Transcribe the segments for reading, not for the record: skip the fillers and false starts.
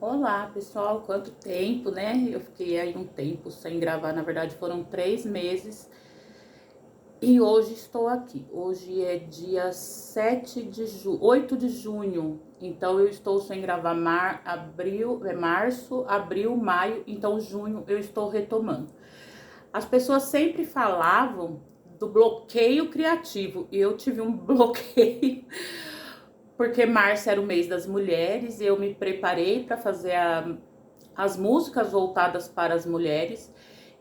Olá, pessoal, quanto tempo, né? Eu fiquei aí um tempo sem gravar, na verdade foram 3 meses e hoje estou aqui. Hoje é dia 8 de junho, então eu estou sem gravar março, abril, maio, então junho eu estou retomando. As pessoas sempre falavam do bloqueio criativo e eu tive um bloqueio porque março era o mês das mulheres e eu me preparei para fazer as músicas voltadas para as mulheres.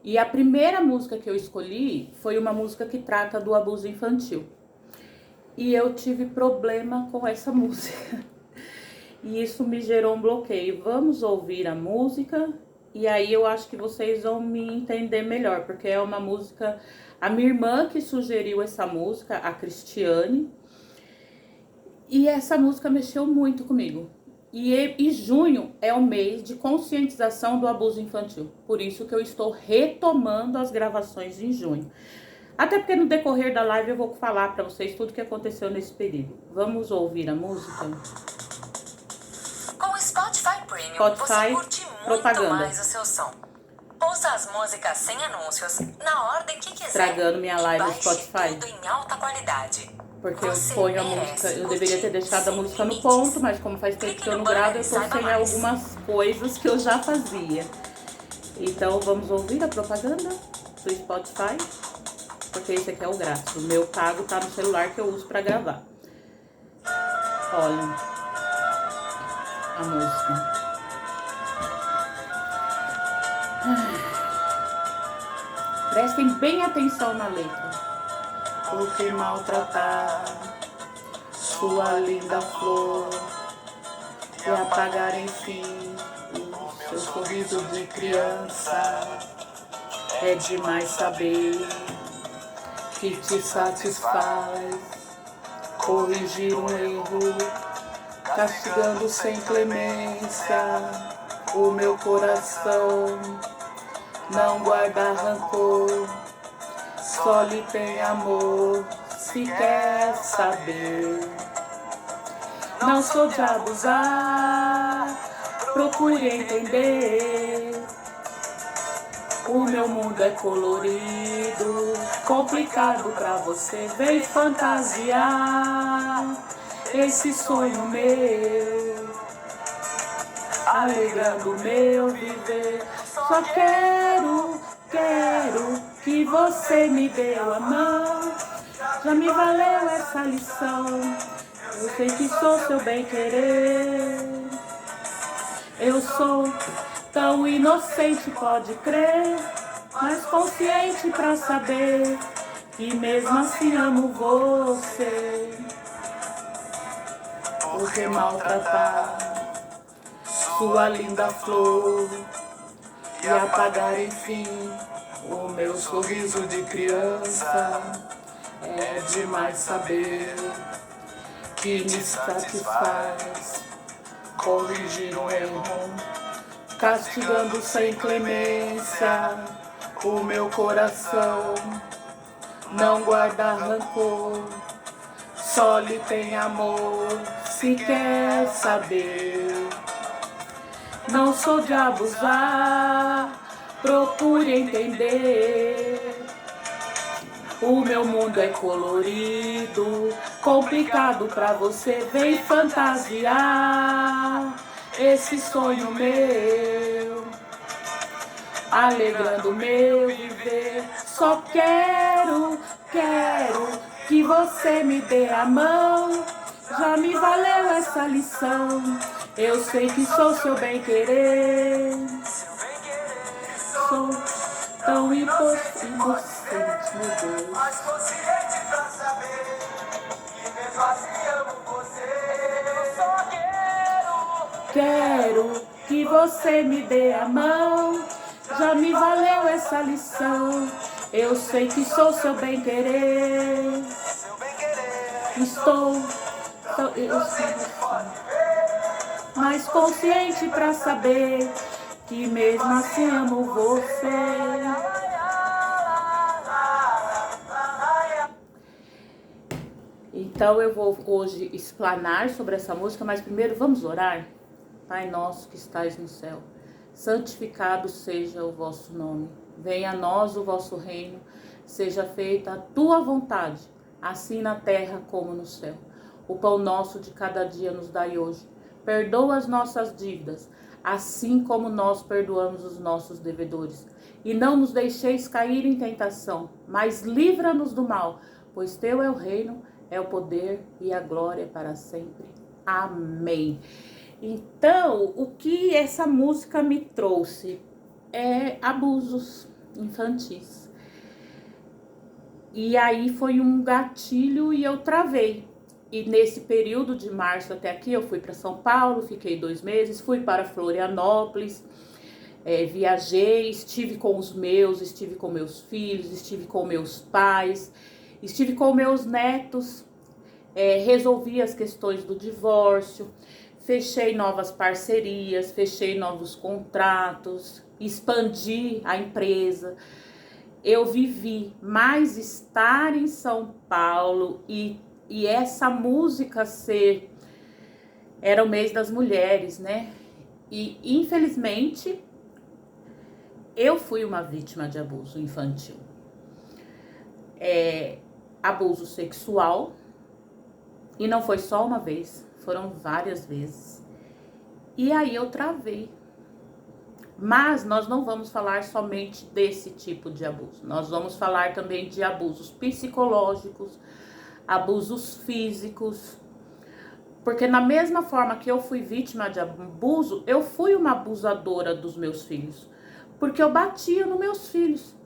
E a primeira música que eu escolhi foi uma música que trata do abuso infantil. E eu tive problema com essa música. E isso me gerou um bloqueio. Vamos ouvir a música e aí eu acho que vocês vão me entender melhor, porque é uma música, a minha irmã que sugeriu essa música, a Cristiane. E essa música mexeu muito comigo. E junho é o mês de conscientização do abuso infantil. Por isso que eu estou retomando as gravações em junho. Até porque no decorrer da live eu vou falar para vocês tudo o que aconteceu nesse período. Vamos ouvir a música? Com o Spotify Premium, Spotify, você curte muito propaganda. mais o seu som. Ouça as músicas sem anúncios, na ordem que quiser. Estragando minha live do Baixe Spotify. tudo em alta qualidade. Porque eu Você ponho a merece música, eu curtir deveria ter deixado a sem música no limites. ponto, mas como faz tempo Clique que eu no não banner gravo, eu e tô saiba sem mais. algumas coisas que eu já fazia. Então vamos ouvir a propaganda do Spotify, porque esse aqui é o grátis. O meu pago tá no celular que eu uso pra gravar. Olha a música. Prestem bem atenção na letra. Por que maltratar sua linda flor e apagar enfim o seu sorriso de criança? É demais saber que te satisfaz corrigir um erro, castigando sem clemência o meu coração. Não guarda rancor, só lhe tem amor, se quer saber. Não sou de abusar, procure entender. O meu mundo é colorido, complicado pra você. Vem fantasiar esse sonho meu, alegrando o meu viver. Só quero que você me dê a mão. Já me valeu essa lição, eu sei que sou seu bem-querer. Eu sou tão inocente, pode crer, mas consciente pra saber que mesmo assim amo você. Por que maltratar sua linda flor e apagar enfim o meu sorriso de criança? É demais saber que me satisfaz corrigir um erro, castigando sem clemência o meu coração. Não guarda rancor, só lhe tem amor, se quer saber. Não sou de abusar, procure entender. O meu mundo é colorido, complicado pra você. Vem fantasiar esse sonho meu, alegrando o meu viver. Só quero que você me dê a mão. Já me valeu essa lição, eu sei que sou seu bem-querer. Sou tão inocente, meu Deus. Mas consciente pra saber que mesmo assim amo você. Eu só Quero que você me dê a mão. Já me valeu essa lição, eu sei que sou seu bem-querer. seu bem-querer. Estou mais consciente pra saber que mesmo assim amo você. Então eu vou hoje explanar sobre essa música, mas primeiro vamos orar? Pai nosso que estais no céu, santificado seja o vosso nome. Venha a nós o vosso reino, seja feita a tua vontade, assim na terra como no céu. O pão nosso de cada dia nos dai hoje. Perdoa as nossas dívidas, assim como nós perdoamos os nossos devedores. E não nos deixeis cair em tentação, mas livra-nos do mal, pois teu é o reino, é o poder e a glória para sempre. Amém. Então, o que essa música me trouxe é abusos infantis. E aí foi um gatilho e eu travei. E nesse período de março até aqui, eu fui para São Paulo, fiquei 2 meses, fui para Florianópolis, viajei, estive com os meus, estive com meus filhos, estive com meus pais, estive com meus netos, resolvi as questões do divórcio, fechei novas parcerias, fechei novos contratos, expandi a empresa. Eu vivi, mas estar em São Paulo e essa música era o mês das mulheres, né? E infelizmente eu fui uma vítima de abuso infantil. Abuso sexual, e não foi só uma vez, foram várias vezes. E aí eu travei. Mas nós não vamos falar somente desse tipo de abuso. Nós vamos falar também de abusos psicológicos, abusos físicos. Porque na mesma forma que eu fui vítima de abuso, eu fui uma abusadora dos meus filhos. Porque eu batia nos meus filhos.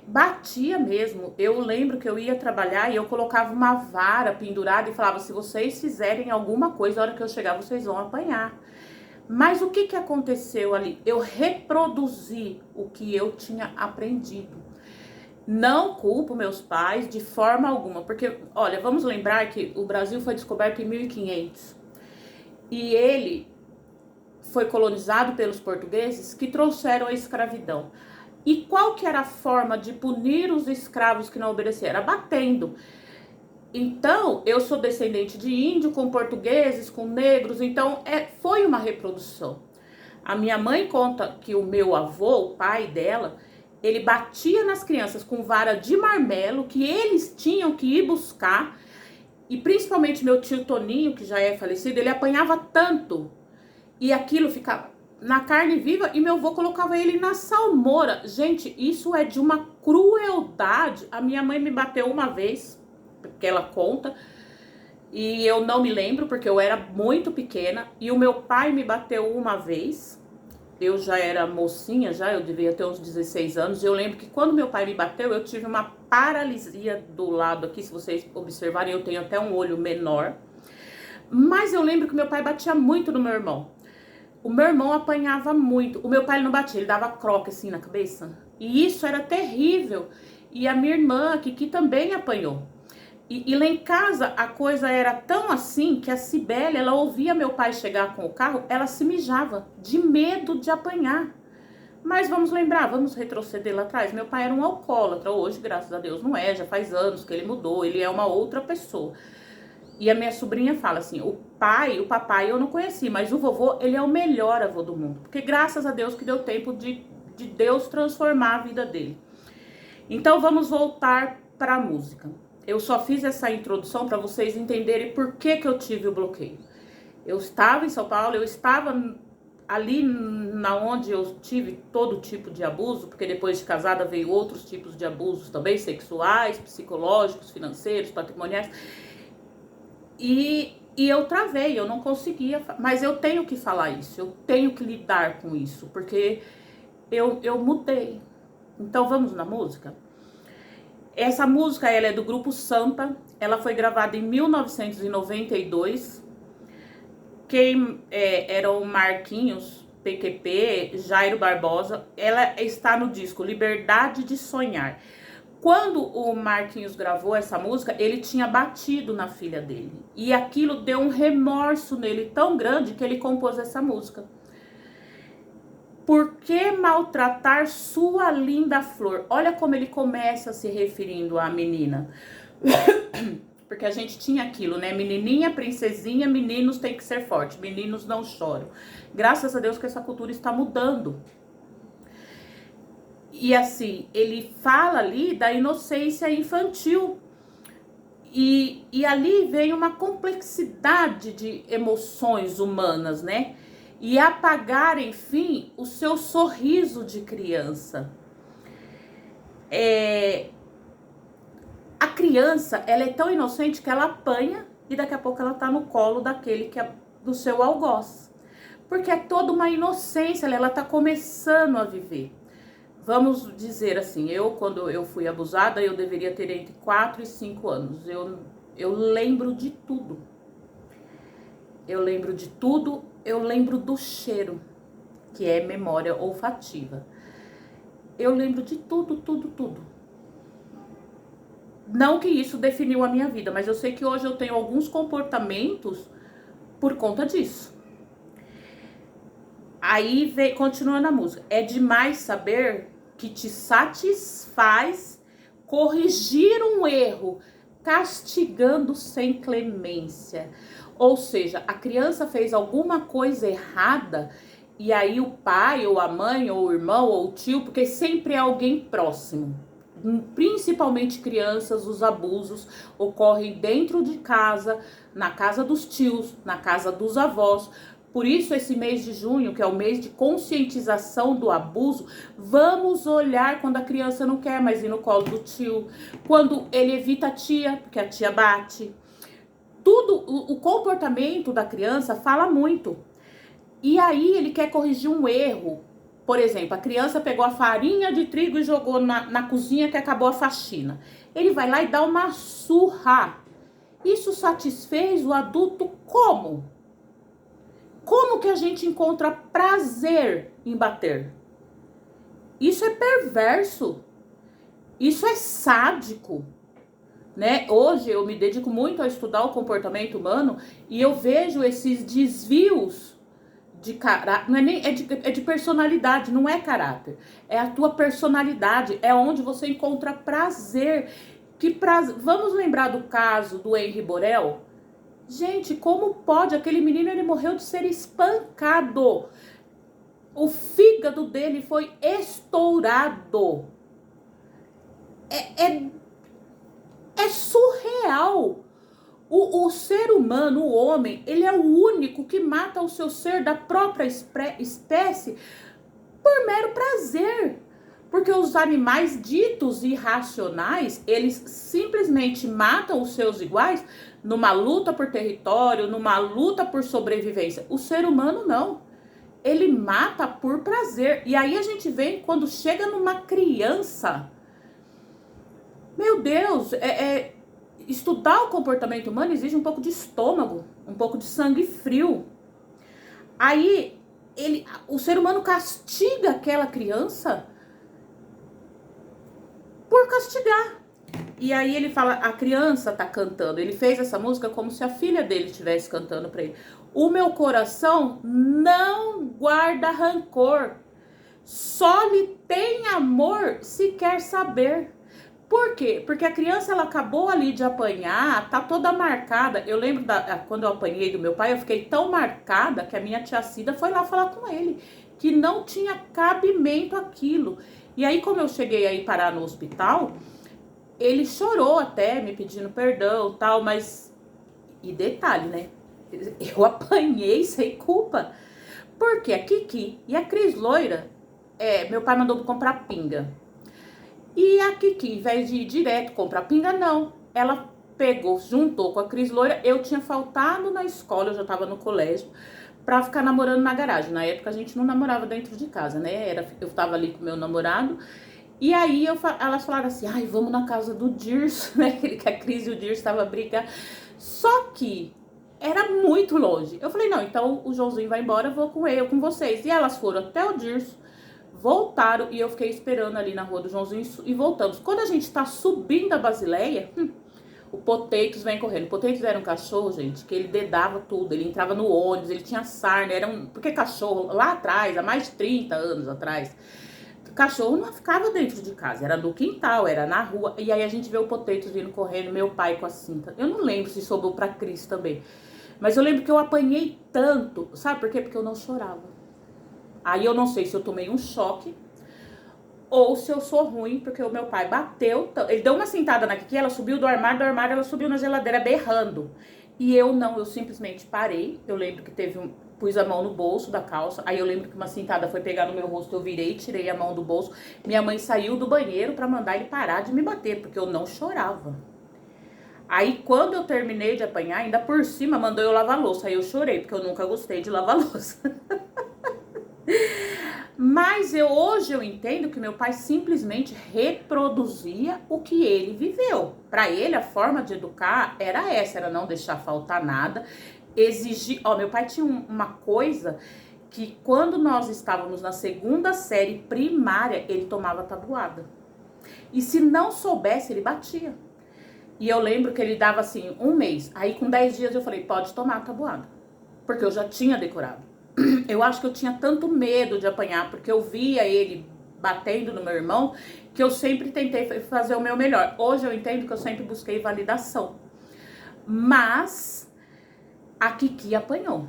Batia mesmo. Eu lembro que eu ia trabalhar e eu colocava uma vara pendurada e falava: se vocês fizerem alguma coisa, a hora que eu chegar, vocês vão apanhar. Mas o que aconteceu ali? Eu reproduzi o que eu tinha aprendido. Não culpo meus pais de forma alguma, porque, olha, vamos lembrar que o Brasil foi descoberto em 1500 e ele foi colonizado pelos portugueses que trouxeram a escravidão. E qual que era a forma de punir os escravos que não obedeciam? Era batendo. Então, eu sou descendente de índio, com portugueses, com negros, então foi uma reprodução. A minha mãe conta que o meu avô, o pai dela, ele batia nas crianças com vara de marmelo, que eles tinham que ir buscar, e principalmente meu tio Toninho, que já é falecido, ele apanhava tanto, e aquilo ficava na carne viva, e meu avô colocava ele na salmoura. Gente, isso é de uma crueldade. A minha mãe me bateu uma vez, porque ela conta, e eu não me lembro porque eu era muito pequena, e o meu pai me bateu uma vez. Eu já era mocinha, eu devia ter uns 16 anos, e eu lembro que quando meu pai me bateu, eu tive uma paralisia do lado aqui, se vocês observarem, eu tenho até um olho menor, mas eu lembro que meu pai batia muito no meu irmão. O meu irmão apanhava muito, o meu pai não batia, ele dava croque assim na cabeça, e isso era terrível. E a minha irmã, que também apanhou. E lá em casa a coisa era tão assim que a Cibele, ela ouvia meu pai chegar com o carro, ela se mijava de medo de apanhar. Mas vamos lembrar, vamos retroceder lá atrás. Meu pai era um alcoólatra, hoje, graças a Deus, não é, já faz anos que ele mudou, ele é uma outra pessoa. E a minha sobrinha fala assim, o papai eu não conheci, mas o vovô, ele é o melhor avô do mundo. Porque graças a Deus que deu tempo de Deus transformar a vida dele. Então vamos voltar para a música. Eu só fiz essa introdução para vocês entenderem por que eu tive o bloqueio. Eu estava em São Paulo, eu estava ali na onde eu tive todo tipo de abuso, porque depois de casada veio outros tipos de abusos também, sexuais, psicológicos, financeiros, patrimoniais. E eu travei, eu não conseguia, mas eu tenho que falar isso, eu tenho que lidar com isso, porque eu mudei. Então vamos na música? Essa música, ela é do grupo Sampa, ela foi gravada em 1992. Quem era o Marquinhos, PQP, Jairo Barbosa, ela está no disco Liberdade de Sonhar. Quando o Marquinhos gravou essa música, ele tinha batido na filha dele. E aquilo deu um remorso nele tão grande que ele compôs essa música. Por que maltratar sua linda flor? Olha como ele começa se referindo à menina. porque a gente tinha aquilo, né? Menininha, princesinha, meninos tem que ser forte, meninos não choram. Graças a Deus que essa cultura está mudando. E assim, ele fala ali da inocência infantil. E ali vem uma complexidade de emoções humanas, né? E apagar, enfim, o seu sorriso de criança. A criança, ela é tão inocente que ela apanha e daqui a pouco ela tá no colo daquele que é do seu algoz. Porque é toda uma inocência, ela tá começando a viver. Vamos dizer assim, quando eu fui abusada, eu deveria ter entre 4 e 5 anos. Eu lembro de tudo. Eu lembro de tudo, eu lembro do cheiro, que é memória olfativa. Eu lembro de tudo, tudo, tudo. Não que isso definiu a minha vida, mas eu sei que hoje eu tenho alguns comportamentos por conta disso. Aí vem, continuando a música. É demais saber que te satisfaz corrigir um erro, castigando sem clemência. Ou seja, a criança fez alguma coisa errada e aí o pai, ou a mãe, ou o irmão, ou o tio, porque sempre é alguém próximo. Principalmente crianças, os abusos ocorrem dentro de casa, na casa dos tios, na casa dos avós. Por isso, esse mês de junho, que é o mês de conscientização do abuso, vamos olhar quando a criança não quer mais ir no colo do tio, quando ele evita a tia, porque a tia bate. Tudo, o comportamento da criança fala muito. E aí ele quer corrigir um erro. Por exemplo, a criança pegou a farinha de trigo e jogou na cozinha que acabou a faxina. Ele vai lá e dá uma surra. Isso satisfez o adulto como? Como que a gente encontra prazer em bater? Isso é perverso. Isso é sádico, né? Hoje eu me dedico muito a estudar o comportamento humano e eu vejo esses desvios de caráter, não é nem é de personalidade, não é caráter. É a tua personalidade, é onde você encontra prazer. Vamos lembrar do caso do Henri Borel? Gente, como pode? Aquele menino, ele morreu de ser espancado. O fígado dele foi estourado. É surreal. O ser humano, o homem, ele é o único que mata o seu ser da própria espécie por mero prazer. Porque os animais ditos irracionais, eles simplesmente matam os seus iguais numa luta por território, numa luta por sobrevivência. O ser humano não. Ele mata por prazer. E aí a gente vê quando chega numa criança. Meu Deus, estudar o comportamento humano exige um pouco de estômago, um pouco de sangue frio. Aí o ser humano castiga aquela criança por castigar. E aí ele fala, a criança tá cantando. Ele fez essa música como se a filha dele estivesse cantando pra ele. O meu coração não guarda rancor, só lhe tem amor se quer saber. Por quê? Porque a criança, ela acabou ali de apanhar, tá toda marcada. Eu lembro quando eu apanhei do meu pai, eu fiquei tão marcada que a minha tia Cida foi lá falar com ele, que não tinha cabimento aquilo. E aí, como eu cheguei aí parar no hospital, ele chorou até, me pedindo perdão e tal, mas... E detalhe, né? Eu apanhei sem culpa. Porque a Kiki e a Cris Loira, meu pai mandou comprar pinga. E a Kiki, em vez de ir direto comprar pinga, não. Ela pegou, juntou com a Cris Loira. Eu tinha faltado na escola, eu já tava no colégio, pra ficar namorando na garagem. Na época a gente não namorava dentro de casa, né? Eu tava ali com meu namorado. E aí elas falaram assim, ai, vamos na casa do Dirce, né? Que a Cris e o Dirce estavam brigando. Só que era muito longe. Eu falei, não, então o Joãozinho vai embora, eu vou com vocês. E elas foram até o Dirce, voltaram e eu fiquei esperando ali na rua do Joãozinho e voltamos. Quando a gente tá subindo a Basileia, o Potatoes vem correndo. O Potatoes era um cachorro, gente, que ele dedava tudo. Ele entrava no ônibus, ele tinha sarna, porque cachorro lá atrás, há mais de 30 anos atrás, Cachorro não ficava dentro de casa, era no quintal, era na rua. E aí a gente vê o Potato vindo correndo, meu pai com a cinta. Eu não lembro se sobrou pra Cris também. Mas eu lembro que eu apanhei tanto. Sabe por quê? Porque eu não chorava. Aí eu não sei se eu tomei um choque ou se eu sou ruim, porque o meu pai bateu. Ele deu uma cintada na Kiki, ela subiu do armário ela subiu na geladeira berrando. E eu não, eu simplesmente parei. Eu lembro que pus a mão no bolso da calça. Aí eu lembro que uma cintada foi pegar no meu rosto, eu virei, tirei a mão do bolso. Minha mãe saiu do banheiro pra mandar ele parar de me bater, porque eu não chorava. Aí quando eu terminei de apanhar, ainda por cima mandou eu lavar a louça. Aí eu chorei, porque eu nunca gostei de lavar louça. Mas hoje eu entendo que meu pai simplesmente reproduzia o que ele viveu. Para ele, a forma de educar era essa, era não deixar faltar nada, exigir... meu pai tinha uma coisa que quando nós estávamos na 2ª série primária, ele tomava tabuada. E se não soubesse, ele batia. E eu lembro que ele dava assim, 1 mês. Aí com 10 dias eu falei, pode tomar a tabuada. Porque eu já tinha decorado. Eu acho que eu tinha tanto medo de apanhar, porque eu via ele batendo no meu irmão, que eu sempre tentei fazer o meu melhor. Hoje eu entendo que eu sempre busquei validação. Mas a Kiki apanhou.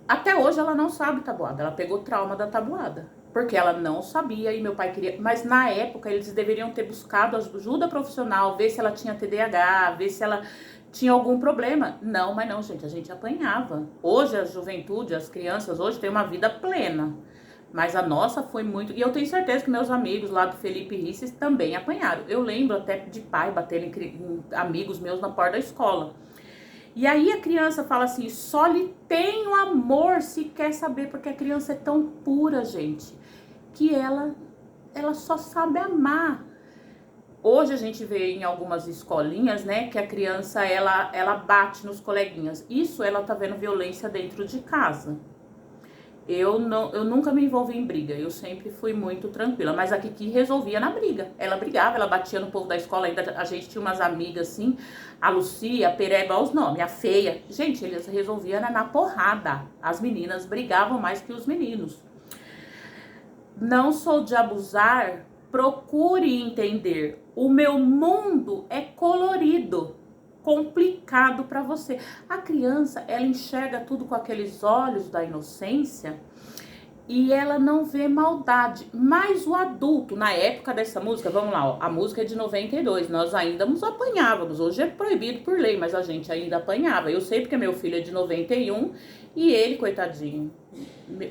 Até hoje ela não sabe tabuada, ela pegou trauma da tabuada. Porque ela não sabia e meu pai queria... Mas na época eles deveriam ter buscado ajuda profissional, ver se ela tinha TDAH, ver se ela... tinha algum problema. Não, mas não, gente, a gente apanhava. Hoje a juventude, as crianças hoje têm uma vida plena. Mas a nossa foi muito... E eu tenho certeza que meus amigos lá do Felipe Risses também apanharam. Eu lembro até de pai batendo em amigos meus na porta da escola. E aí a criança fala assim, só lhe tenho amor se quer saber, porque a criança é tão pura, gente, que ela só sabe amar. Hoje a gente vê em algumas escolinhas, né, que a criança, ela bate nos coleguinhas. Isso ela tá vendo violência dentro de casa. Eu nunca me envolvi em briga, eu sempre fui muito tranquila, mas a Kiki resolvia na briga. Ela brigava, ela batia no povo da escola, ainda a gente tinha umas amigas assim, a Lucia, a Pereba, os nomes, a Feia. Gente, eles resolviam na porrada. As meninas brigavam mais que os meninos. Não sou de abusar, procure entender. O meu mundo é colorido, complicado para você. A criança, ela enxerga tudo com aqueles olhos da inocência e ela não vê maldade. Mas o adulto, na época dessa música, vamos lá, ó, a música é de 92, nós ainda nos apanhávamos. Hoje é proibido por lei, mas a gente ainda apanhava. Eu sei porque meu filho é de 91 e ele, coitadinho,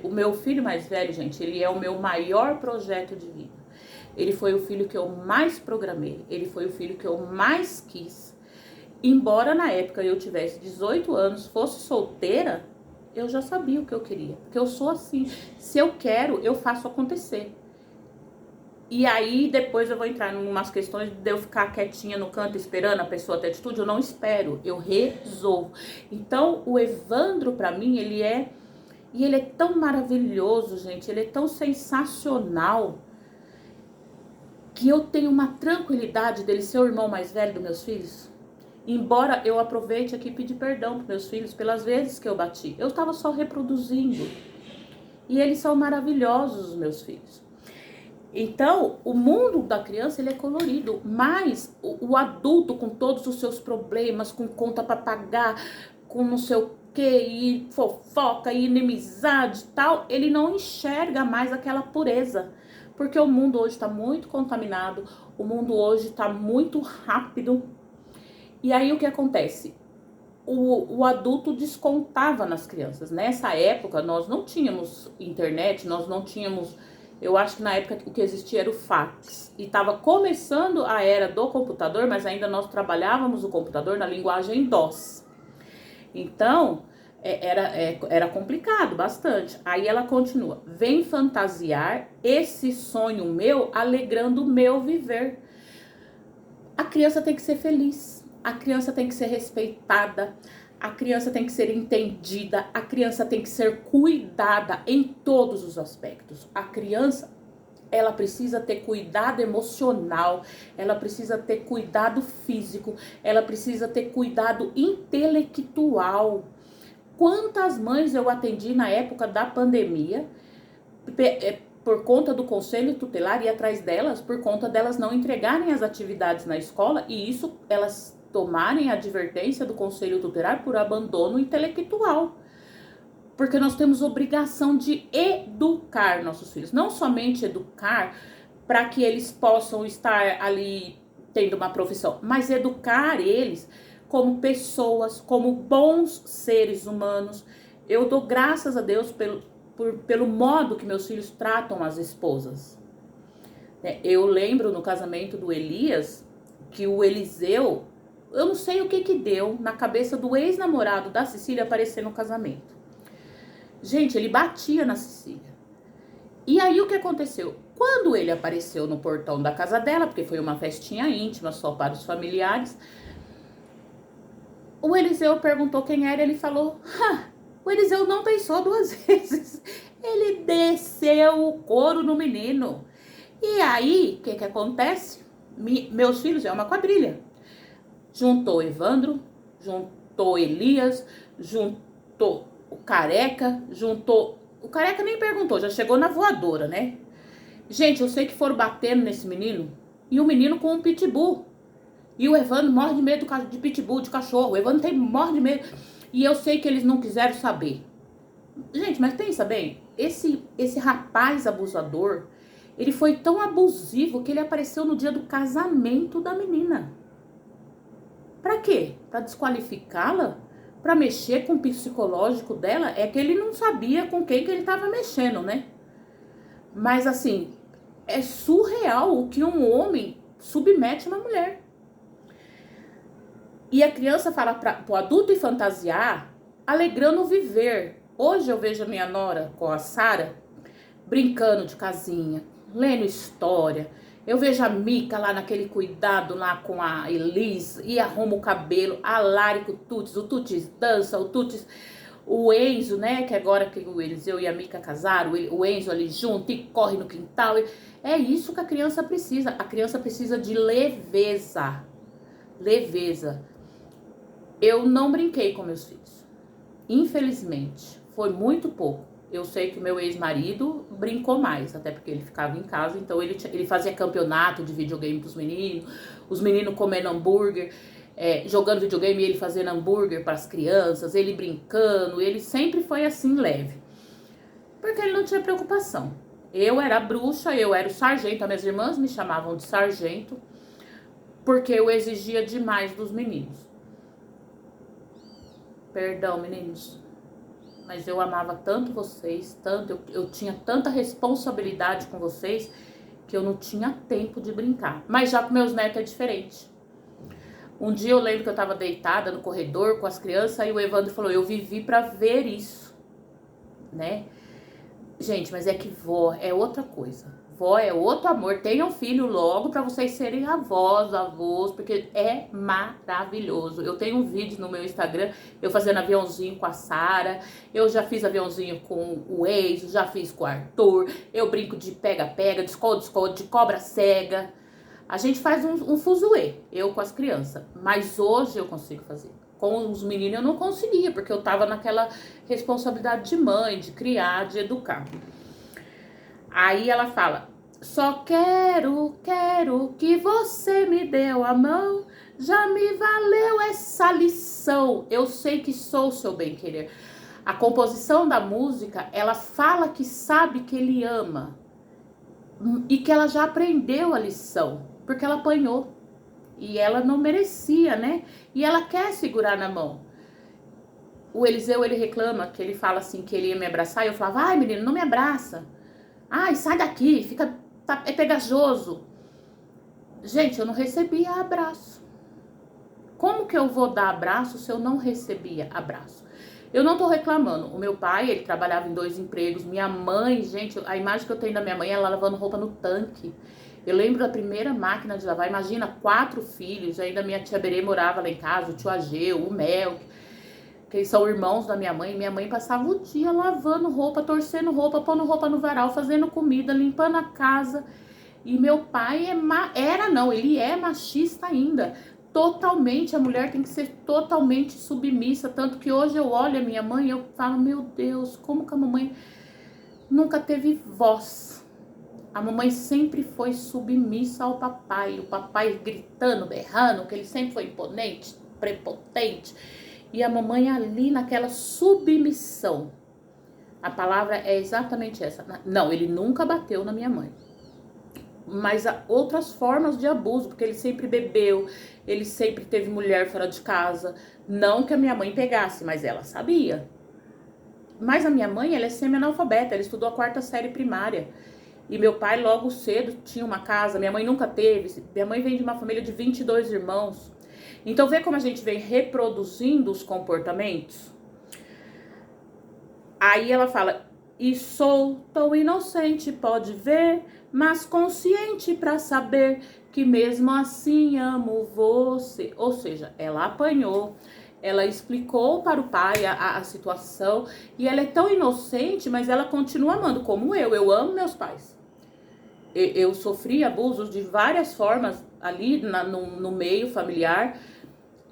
o meu filho mais velho, gente, ele é o meu maior projeto de vida. Ele foi o filho que eu mais programei, ele foi o filho que eu mais quis. Embora na época eu tivesse 18 anos, fosse solteira, eu já sabia o que eu queria. Porque eu sou assim, se eu quero, eu faço acontecer. E aí depois eu vou entrar em umas questões de eu ficar quietinha no canto esperando a pessoa ter atitude. Eu não espero, eu resolvo. Então o Evandro pra mim, ele é tão maravilhoso, gente. Ele é tão sensacional, que eu tenho uma tranquilidade dele ser o irmão mais velho dos meus filhos. Embora eu aproveite aqui e pedir perdão para meus filhos pelas vezes que eu bati. Eu estava só reproduzindo. E eles são maravilhosos, os meus filhos. Então, o mundo da criança, ele é colorido. Mas o adulto, com todos os seus problemas, com conta para pagar, com não sei o quê, e fofoca, e inimizade e tal, ele não enxerga mais aquela pureza. Porque o mundo hoje está muito contaminado, o mundo hoje está muito rápido. E aí o que acontece? O adulto descontava nas crianças. Nessa época nós não tínhamos internet, nós não tínhamos... Eu acho que na época o que existia era o fax. E estava começando a era do computador, mas ainda nós trabalhávamos o computador na linguagem DOS. Então, era complicado bastante. Aí ela continua. Vem fantasiar esse sonho meu, alegrando o meu viver. A criança tem que ser feliz. A criança tem que ser respeitada, a criança tem que ser entendida, a criança tem que ser cuidada em todos os aspectos. A criança, ela precisa ter cuidado emocional, ela precisa ter cuidado físico, ela precisa ter cuidado intelectual. Quantas mães eu atendi na época da pandemia, por conta do conselho tutelar, ir atrás delas por conta delas não entregarem as atividades na escola e isso elas tomarem a advertência do conselho tutelar por abandono intelectual. Porque nós temos obrigação de educar nossos filhos, não somente educar para que eles possam estar ali tendo uma profissão, mas educar eles como pessoas, como bons seres humanos. Eu dou graças a Deus pelo modo que meus filhos tratam as esposas. Eu lembro no casamento do Elias que o Eliseu, eu não sei o que deu na cabeça do ex-namorado da Cecília aparecer no casamento. Gente, ele batia na Cecília. E aí o que aconteceu? Quando ele apareceu no portão da casa dela, porque foi uma festinha íntima só para os familiares, o Eliseu perguntou quem era, ele falou, o Eliseu não pensou duas vezes. Ele desceu o couro no menino. E aí, o que acontece? Meus filhos é uma quadrilha. Juntou Evandro, juntou Elias, juntou o Careca, juntou... O Careca nem perguntou, já chegou na voadora, né? Gente, eu sei que foram batendo nesse menino, e o menino com um pitbull. E o Evandro morre de medo de pitbull, de cachorro. O Evandro morre de medo. E eu sei que eles não quiseram saber. Gente, mas pensa bem, esse rapaz abusador, ele foi tão abusivo que ele apareceu no dia do casamento da menina. Pra quê? Pra desqualificá-la? Pra mexer com o psicológico dela? É que ele não sabia com quem que ele tava mexendo, né? Mas assim, é surreal o que um homem submete uma mulher. E a criança fala pro adulto ir fantasiar, alegrando o viver. Hoje eu vejo a minha nora com a Sara brincando de casinha, lendo história. Eu vejo a Mica lá naquele cuidado lá com a Elis e arruma o cabelo, a Lari com o Tutis dança, o Enzo, né, que agora que o Eliseu e a Mica casaram, o Enzo ali junto e corre no quintal. É isso que a criança precisa. A criança precisa de leveza. Leveza. Eu não brinquei com meus filhos. Infelizmente, foi muito pouco. Eu sei que o meu ex-marido brincou mais, até porque ele ficava em casa, então ele fazia campeonato de videogame pros meninos, os meninos comendo hambúrguer, jogando videogame e ele fazendo hambúrguer para as crianças, ele brincando, ele sempre foi assim leve. Porque ele não tinha preocupação. Eu era a bruxa, eu era o sargento, as minhas irmãs me chamavam de sargento, porque eu exigia demais dos meninos. Perdão, meninos. Mas eu amava tanto vocês, tanto, eu tinha tanta responsabilidade com vocês, que eu não tinha tempo de brincar. Mas já com meus netos é diferente. Um dia eu lembro que eu tava deitada no corredor com as crianças, e o Evandro falou, eu vivi pra ver isso, né? Gente, mas é que vó é outra coisa. Vó é outro amor. Tenham filho logo pra vocês serem avós, avós, porque é maravilhoso. Eu tenho um vídeo no meu Instagram, eu fazendo aviãozinho com a Sara, eu já fiz aviãozinho com o Enzo, já fiz com o Arthur, eu brinco de pega-pega, de esconde-esconde, de cobra cega. A gente faz um fuzuê, eu com as crianças, mas hoje eu consigo fazer. Com os meninos eu não conseguia, porque eu tava naquela responsabilidade de mãe, de criar, de educar. Aí ela fala, só quero que você me deu a mão, já me valeu essa lição, eu sei que sou seu bem-querer. A composição da música, ela fala que sabe que ele ama e que ela já aprendeu a lição, porque ela apanhou e ela não merecia, né? E ela quer segurar na mão. O Eliseu, ele reclama, que ele fala assim, que ele ia me abraçar, e eu falava, ai menino, não me abraça. Ai, sai daqui, é pegajoso. Gente, eu não recebia abraço. Como que eu vou dar abraço se eu não recebia abraço? Eu não tô reclamando. O meu pai, ele trabalhava em 2 empregos. Minha mãe, gente, a imagem que eu tenho da minha mãe, ela lavando roupa no tanque. Eu lembro da primeira máquina de lavar. Imagina, 4 filhos. Ainda minha tia Berê morava lá em casa, o tio Ageu, o Mel, que eles são irmãos da minha mãe. Minha mãe passava o dia lavando roupa, torcendo roupa, pondo roupa no varal, fazendo comida, limpando a casa. E meu pai ele é machista ainda. Totalmente, a mulher tem que ser totalmente submissa. Tanto que hoje eu olho a minha mãe e eu falo, meu Deus, como que a mamãe nunca teve voz. A mamãe sempre foi submissa ao papai, o papai gritando, berrando, que ele sempre foi imponente, prepotente, e a mamãe ali naquela submissão. A palavra é exatamente essa. Não, ele nunca bateu na minha mãe. Mas há outras formas de abuso, porque ele sempre bebeu, ele sempre teve mulher fora de casa. Não que a minha mãe pegasse, mas ela sabia. Mas a minha mãe, ela é semi-analfabeta, ela estudou a 4ª série primária. E meu pai logo cedo tinha uma casa, minha mãe nunca teve. Minha mãe vem de uma família de 22 irmãos. Então vê como a gente vem reproduzindo os comportamentos? Aí ela fala, e sou tão inocente, pode ver, mas consciente pra saber que mesmo assim amo você. Ou seja, ela apanhou, ela explicou para o pai a situação, e ela é tão inocente, mas ela continua amando, como eu amo meus pais. Eu sofri abusos de várias formas ali no meio familiar.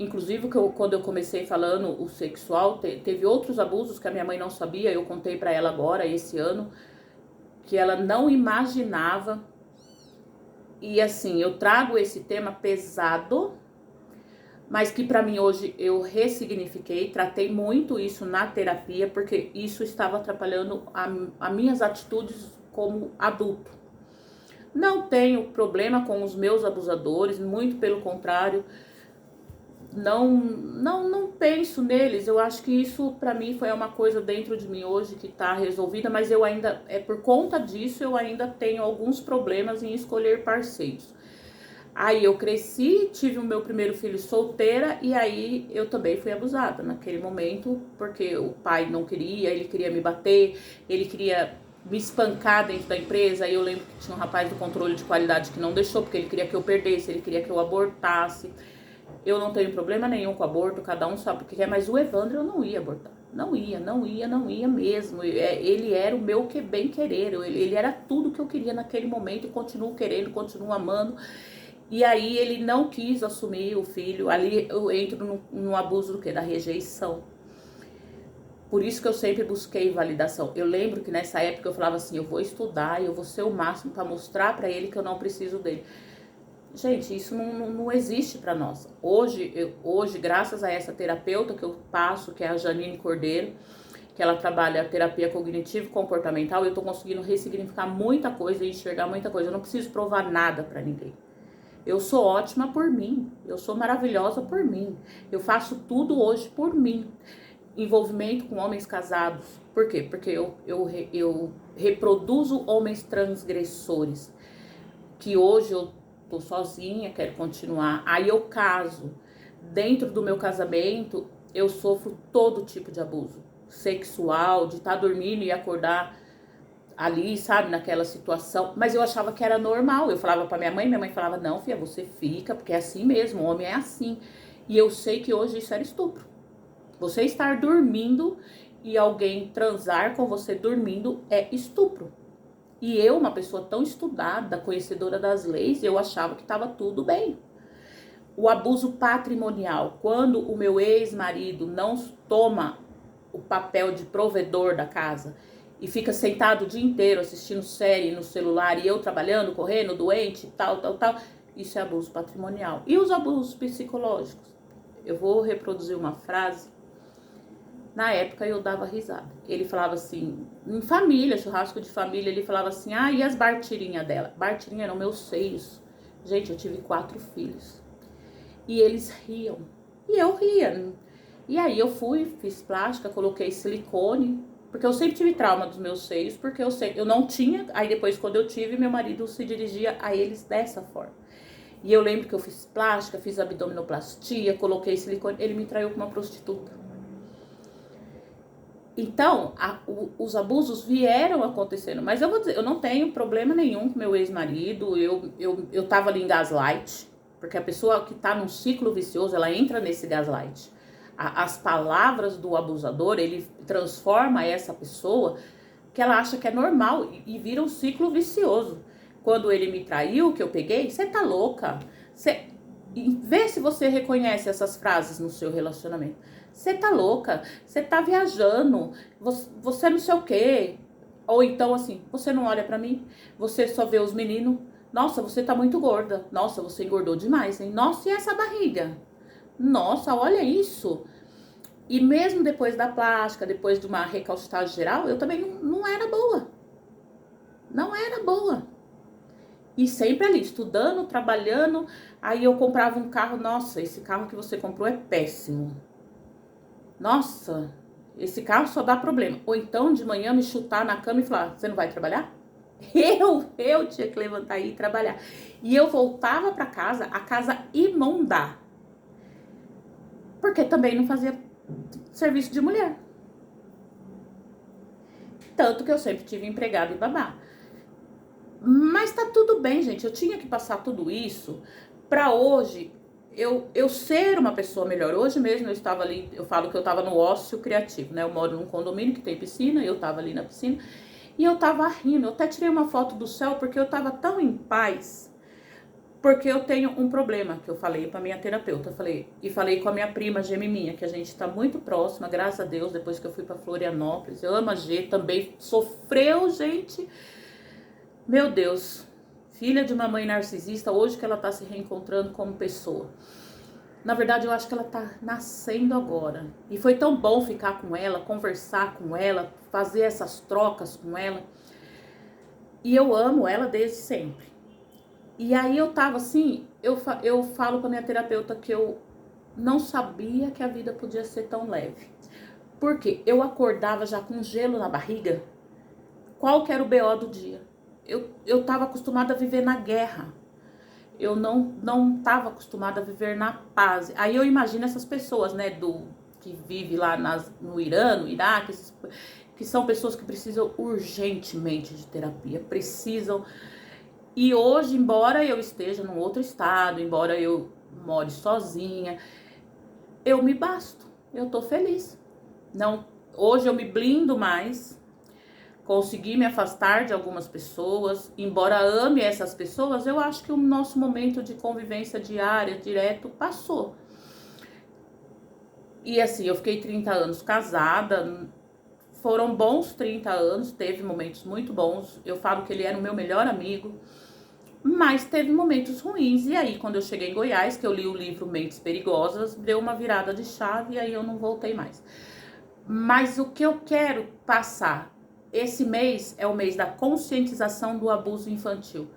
Inclusive, quando eu comecei falando o sexual, teve outros abusos que a minha mãe não sabia. Eu contei pra ela agora, esse ano, que ela não imaginava. E assim, eu trago esse tema pesado, mas que pra mim hoje eu ressignifiquei. Tratei muito isso na terapia, porque isso estava atrapalhando as minhas atitudes como adulto. Não tenho problema com os meus abusadores, muito pelo contrário. Não penso neles. Eu acho que isso pra mim foi uma coisa dentro de mim hoje que tá resolvida, mas eu ainda, por conta disso, eu ainda tenho alguns problemas em escolher parceiros. Aí eu cresci, tive o meu primeiro filho solteira, e aí eu também fui abusada naquele momento, porque o pai não queria, ele queria me bater, ele queria me espancar dentro da empresa. Aí eu lembro que tinha um rapaz do controle de qualidade que não deixou, porque ele queria que eu perdesse, ele queria que eu abortasse. Eu não tenho problema nenhum com aborto, cada um sabe o que é, mas o Evandro eu não ia abortar. Não ia mesmo. Ele era o meu bem querer, ele era tudo que eu queria naquele momento, e continuo querendo, continuo amando. E aí ele não quis assumir o filho, ali eu entro no abuso do quê? Da rejeição. Por isso que eu sempre busquei validação. Eu lembro que nessa época eu falava assim, eu vou estudar, eu vou ser o máximo para mostrar para ele que eu não preciso dele. Gente, isso não existe para nós. Hoje, graças a essa terapeuta que eu passo, que é a Janine Cordeiro, que ela trabalha a terapia cognitivo-comportamental, eu tô conseguindo ressignificar muita coisa e enxergar muita coisa. Eu não preciso provar nada para ninguém. Eu sou ótima por mim, eu sou maravilhosa por mim. Eu faço tudo hoje por mim. Envolvimento com homens casados. Por quê? Porque eu reproduzo homens transgressores. Que hoje eu tô sozinha, quero continuar. Aí eu caso. Dentro do meu casamento, eu sofro todo tipo de abuso sexual, de estar dormindo e acordar ali, sabe, naquela situação. Mas eu achava que era normal. Eu falava pra minha mãe falava, não, filha, você fica, porque é assim mesmo, o homem é assim. E eu sei que hoje isso era estupro. Você estar dormindo e alguém transar com você dormindo é estupro. E eu, uma pessoa tão estudada, conhecedora das leis, eu achava que estava tudo bem. O abuso patrimonial, quando o meu ex-marido não toma o papel de provedor da casa e fica sentado o dia inteiro assistindo série no celular e eu trabalhando, correndo, doente, tal, isso é abuso patrimonial. E os abusos psicológicos? Eu vou reproduzir uma frase. Na época eu dava risada. Ele falava assim, em família, churrasco de família, ele falava assim, e as bartirinhas dela? Bartirinha eram meus seios. Gente, eu tive 4 filhos. E eles riam. E eu ria. E aí eu fiz plástica, coloquei silicone, porque eu sempre tive trauma dos meus seios, porque eu não tinha, aí depois quando eu tive, meu marido se dirigia a eles dessa forma. E eu lembro que eu fiz plástica, fiz abdominoplastia, coloquei silicone, ele me traiu com uma prostituta. Então, os abusos vieram acontecendo, mas eu vou dizer, eu não tenho problema nenhum com meu ex-marido, eu tava ali em gaslight, porque a pessoa que tá num ciclo vicioso, ela entra nesse gaslight. As palavras do abusador, ele transforma essa pessoa que ela acha que é normal e vira um ciclo vicioso. Quando ele me traiu, que eu peguei, você tá louca? Vê se você reconhece essas frases no seu relacionamento. Você tá louca, você tá viajando, você não sei o quê. Ou então assim, você não olha pra mim, você só vê os meninos. Nossa, você tá muito gorda. Nossa, você engordou demais, hein? Nossa, e essa barriga? Nossa, olha isso. E mesmo depois da plástica, depois de uma recalcitragem geral, eu também não era boa. Não era boa. E sempre ali, estudando, trabalhando. Aí eu comprava um carro. Nossa, esse carro que você comprou é péssimo. Nossa, esse carro só dá problema. Ou então de manhã me chutar na cama e falar, você não vai trabalhar? Eu tinha que levantar e ir trabalhar. E eu voltava para casa, a casa imunda. Porque também não fazia serviço de mulher. Tanto que eu sempre tive empregado e babá. Mas tá tudo bem, gente. Eu tinha que passar tudo isso pra hoje eu ser uma pessoa melhor. Hoje mesmo eu estava ali, eu falo que eu estava no ócio criativo, né? Eu moro num condomínio que tem piscina, eu estava ali na piscina e eu tava rindo. Eu até tirei uma foto do céu porque eu tava tão em paz. Porque eu tenho um problema que eu falei pra minha terapeuta, falei com a minha prima Gemiminha, que a gente tá muito próxima, graças a Deus, depois que eu fui pra Florianópolis. Eu amo a G, também sofreu, gente. Meu Deus, filha de uma mãe narcisista, hoje que ela tá se reencontrando como pessoa. Na verdade, eu acho que ela tá nascendo agora. E foi tão bom ficar com ela, conversar com ela, fazer essas trocas com ela. E eu amo ela desde sempre. E aí eu tava assim, eu falo pra minha terapeuta que eu não sabia que a vida podia ser tão leve. Porque eu acordava já com gelo na barriga. Qual que era o BO do dia? Eu tava acostumada a viver na guerra. Eu não tava acostumada a viver na paz. Aí eu imagino essas pessoas, né, que vivem lá no Irã, no Iraque, que são pessoas que precisam urgentemente de terapia, precisam. E hoje, embora eu esteja num outro estado, embora eu more sozinha, eu me basto, eu tô feliz. Não, hoje eu me blindo mais. Consegui me afastar de algumas pessoas, embora ame essas pessoas, eu acho que o nosso momento de convivência diária, direto, passou. E assim, eu fiquei 30 anos casada, foram bons 30 anos, teve momentos muito bons, eu falo que ele era o meu melhor amigo, mas teve momentos ruins, e aí quando eu cheguei em Goiás, que eu li o livro Mentes Perigosas, deu uma virada de chave e aí eu não voltei mais. Mas o que eu quero passar, esse mês é o mês da conscientização do abuso infantil.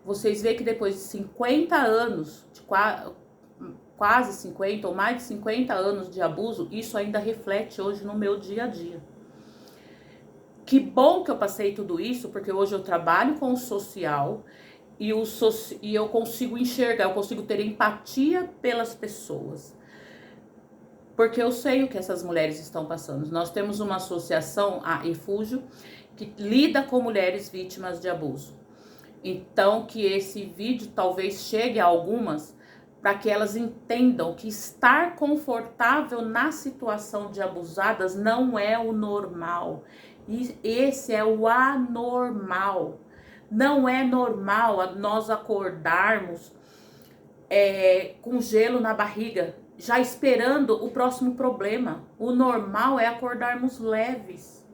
Vocês veem que depois de 50 anos, de quase 50 ou mais de 50 anos de abuso, isso ainda reflete hoje no meu dia a dia. Que bom que eu passei tudo isso, porque hoje eu trabalho com o social e eu consigo enxergar, eu consigo ter empatia pelas pessoas. Porque eu sei o que essas mulheres estão passando. Nós temos uma associação, a Refúgio, que lida com mulheres vítimas de abuso. Então, que esse vídeo talvez chegue a algumas para que elas entendam que estar confortável na situação de abusadas não é o normal. E esse é o anormal. Não é normal nós acordarmos com gelo na barriga, já esperando o próximo problema. O normal é acordarmos leves.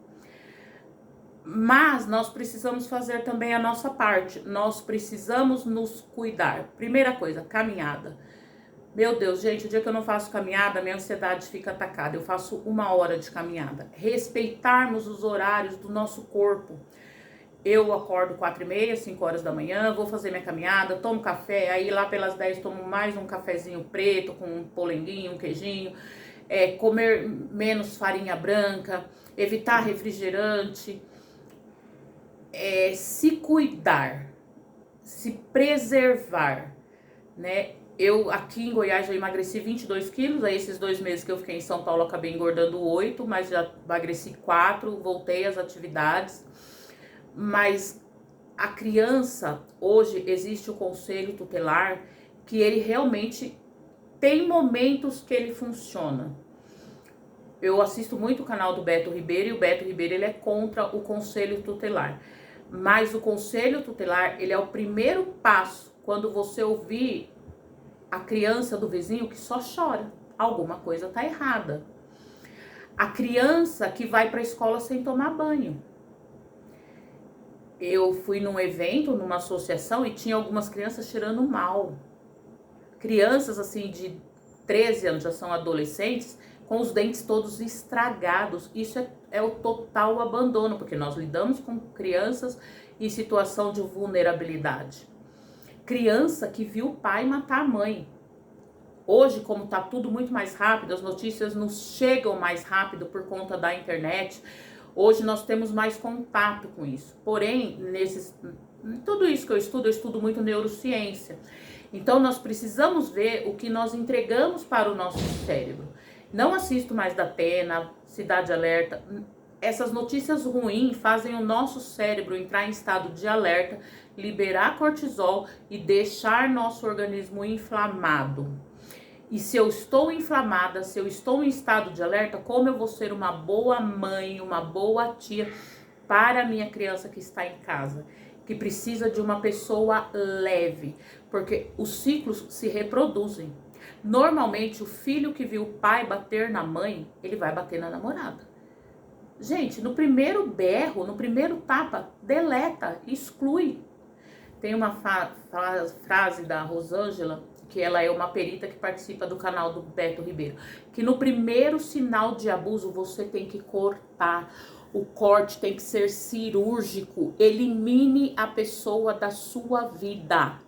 Mas nós precisamos fazer também a nossa parte. Nós precisamos nos cuidar. Primeira coisa, caminhada. Meu Deus, gente, o dia que eu não faço caminhada, minha ansiedade fica atacada. Eu faço 1 hora de caminhada. Respeitarmos os horários do nosso corpo. Eu acordo 4h30, 5 horas da manhã, vou fazer minha caminhada, tomo café, aí lá pelas 10 tomo mais um cafezinho preto com um polenguinho, um queijinho, comer menos farinha branca, evitar refrigerante, se cuidar, se preservar, né? Eu aqui em Goiás já emagreci 22 quilos, aí esses 2 meses que eu fiquei em São Paulo eu acabei engordando 8, mas já emagreci 4, voltei às atividades. Mas a criança, hoje existe o conselho tutelar, que ele realmente tem momentos que ele funciona. Eu assisto muito o canal do Beto Ribeiro e o Beto Ribeiro ele é contra o conselho tutelar. Mas o conselho tutelar, ele é o primeiro passo quando você ouvir a criança do vizinho que só chora. Alguma coisa tá errada. A criança que vai para a escola sem tomar banho. Eu fui num evento, numa associação, e tinha algumas crianças cheirando mal. Crianças, assim, de 13 anos, já são adolescentes, com os dentes todos estragados. Isso é o total abandono, porque nós lidamos com crianças em situação de vulnerabilidade. Criança que viu o pai matar a mãe. Hoje, como tá tudo muito mais rápido, as notícias nos chegam mais rápido por conta da internet. Hoje nós temos mais contato com isso. Porém, tudo isso que eu estudo muito neurociência. Então, nós precisamos ver o que nós entregamos para o nosso cérebro. Não assisto mais da Atena, Cidade Alerta. Essas notícias ruins fazem o nosso cérebro entrar em estado de alerta, liberar cortisol e deixar nosso organismo inflamado. E se eu estou inflamada, se eu estou em estado de alerta, como eu vou ser uma boa mãe, uma boa tia para a minha criança que está em casa, que precisa de uma pessoa leve, porque os ciclos se reproduzem. Normalmente, o filho que viu o pai bater na mãe, ele vai bater na namorada. Gente, no primeiro berro, no primeiro tapa, deleta, exclui. Tem uma frase da Rosângela, que ela é uma perita que participa do canal do Beto Ribeiro, que no primeiro sinal de abuso você tem que cortar. O corte tem que ser cirúrgico. Elimine a pessoa da sua vida.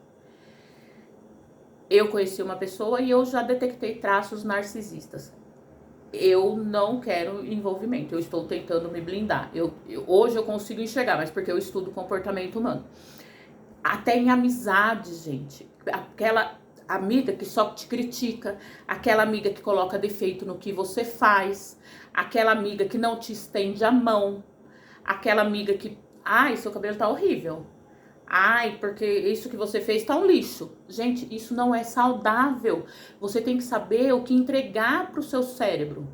Eu conheci uma pessoa e eu já detectei traços narcisistas. Eu não quero envolvimento. Eu estou tentando me blindar. Hoje eu consigo enxergar, mas porque eu estudo comportamento humano. Até em amizade, gente. Aquela amiga que só te critica, aquela amiga que coloca defeito no que você faz, aquela amiga que não te estende a mão, aquela amiga que, ai, seu cabelo tá horrível, ai, porque isso que você fez tá um lixo. Gente, isso não é saudável. Você tem que saber o que entregar pro seu cérebro.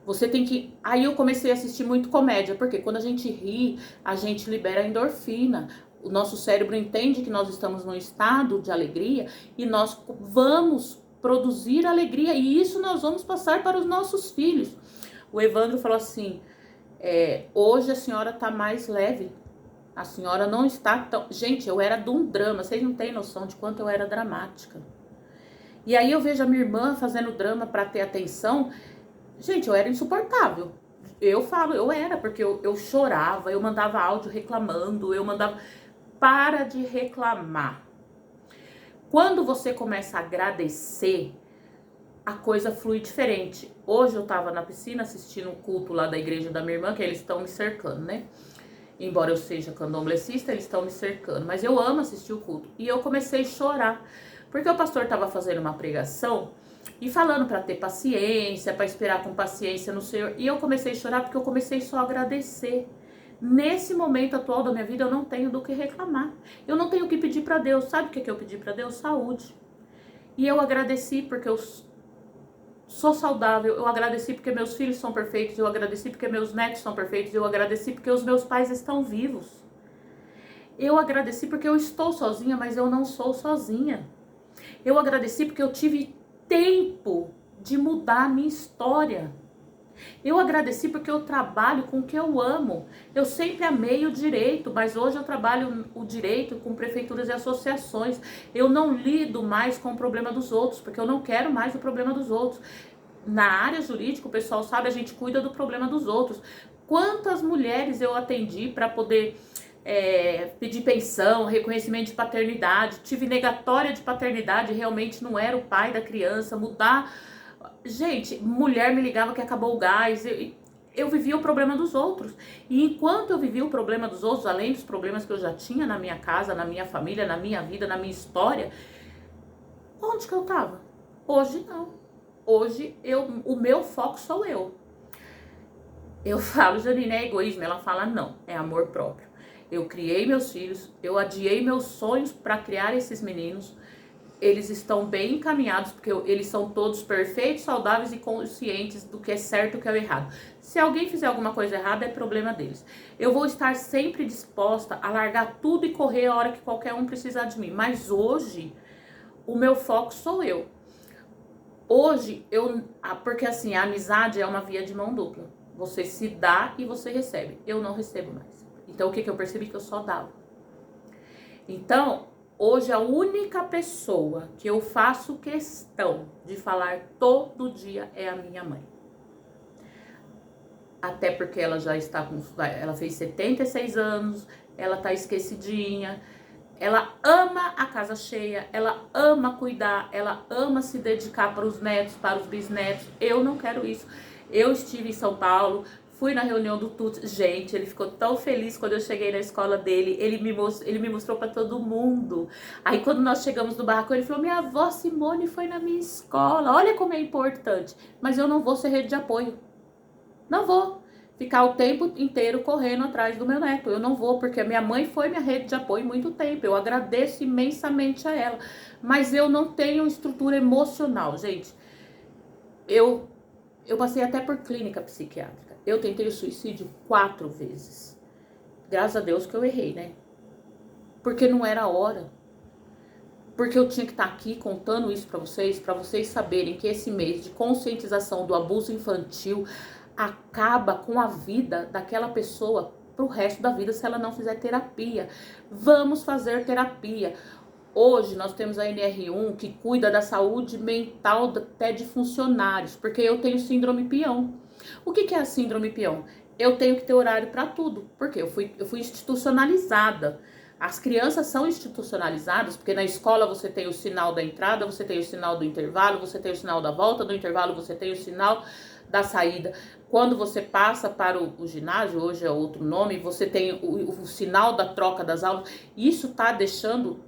Você tem que... Aí eu comecei a assistir muito comédia, porque quando a gente ri, a gente libera endorfina. O nosso cérebro entende que nós estamos num estado de alegria e nós vamos produzir alegria. E isso nós vamos passar para os nossos filhos. O Evandro falou assim, hoje a senhora tá mais leve. A senhora não está tão... Gente, eu era de um drama. Vocês não têm noção de quanto eu era dramática. E aí eu vejo a minha irmã fazendo drama para ter atenção. Gente, eu era insuportável. Eu falo, eu era, porque eu chorava, eu mandava áudio reclamando, eu mandava... Para de reclamar. Quando você começa a agradecer, a coisa flui diferente. Hoje eu tava na piscina assistindo um culto lá da igreja da minha irmã, que eles estão me cercando, né? Embora eu seja candomblessista, eles estão me cercando. Mas eu amo assistir o culto. E eu comecei a chorar. Porque o pastor tava fazendo uma pregação e falando para ter paciência, para esperar com paciência no Senhor. E eu comecei a chorar porque eu comecei só a agradecer. Nesse momento atual da minha vida, eu não tenho do que reclamar. Eu não tenho o que pedir para Deus. Sabe o que eu pedi para Deus? Saúde. E eu agradeci porque eu sou saudável. Eu agradeci porque meus filhos são perfeitos. Eu agradeci porque meus netos são perfeitos. Eu agradeci porque os meus pais estão vivos. Eu agradeci porque eu estou sozinha, mas eu não sou sozinha. Eu agradeci porque eu tive tempo de mudar a minha história. Eu agradeci porque eu trabalho com o que eu amo. Eu sempre amei o direito, mas hoje eu trabalho o direito com prefeituras e associações. Eu não lido mais com o problema dos outros, porque eu não quero mais o problema dos outros. Na área jurídica, o pessoal sabe, a gente cuida do problema dos outros. Quantas mulheres eu atendi para poder pedir pensão, reconhecimento de paternidade, tive negatória de paternidade, realmente não era o pai da criança, mudar... Gente, mulher me ligava que acabou o gás, eu vivia o problema dos outros. E enquanto eu vivia o problema dos outros, além dos problemas que eu já tinha na minha casa, na minha família, na minha vida, na minha história, onde que eu tava? Hoje não. Hoje o meu foco sou eu. Eu falo, Janine, é egoísmo? Ela fala, não, é amor próprio. Eu criei meus filhos, eu adiei meus sonhos para criar esses meninos. Eles estão bem encaminhados, porque eles são todos perfeitos, saudáveis e conscientes do que é certo e o que é errado. Se alguém fizer alguma coisa errada, é problema deles. Eu vou estar sempre disposta a largar tudo e correr a hora que qualquer um precisar de mim. Mas hoje, o meu foco sou eu. Hoje, porque assim, a amizade é uma via de mão dupla. Você se dá e você recebe. Eu não recebo mais. Então, o que eu percebi? Que eu só dava. Então, hoje a única pessoa que eu faço questão de falar todo dia é a minha mãe. Até porque ela já está com... Ela fez 76 anos, ela tá esquecidinha. Ela ama a casa cheia, ela ama cuidar, ela ama se dedicar para os netos, para os bisnetos. Eu não quero isso. Eu estive em São Paulo, fui na reunião do TUT. Gente, ele ficou tão feliz quando eu cheguei na escola dele. Ele me mostrou para todo mundo. Aí quando nós chegamos no barracão, ele falou: minha avó Simone foi na minha escola. Olha como é importante. Mas eu não vou ser rede de apoio. Não vou ficar o tempo inteiro correndo atrás do meu neto. Eu não vou, porque a minha mãe foi minha rede de apoio muito tempo. Eu agradeço imensamente a ela. Mas eu não tenho estrutura emocional, gente. Eu passei até por clínica psiquiátrica. Eu tentei o suicídio 4 vezes. Graças a Deus que eu errei, né? Porque não era a hora. Porque eu tinha que estar aqui contando isso para vocês saberem que esse mês de conscientização do abuso infantil acaba com a vida daquela pessoa pro resto da vida se ela não fizer terapia. Vamos fazer terapia. Hoje nós temos a NR1 que cuida da saúde mental até de funcionários, porque eu tenho síndrome peão. O que é a síndrome peão? Eu tenho que ter horário para tudo, porque eu fui institucionalizada. As crianças são institucionalizadas, porque na escola você tem o sinal da entrada, você tem o sinal do intervalo, você tem o sinal da volta, do intervalo você tem o sinal da saída. Quando você passa para o ginásio, hoje é outro nome, você tem o sinal da troca das aulas. Isso tá deixando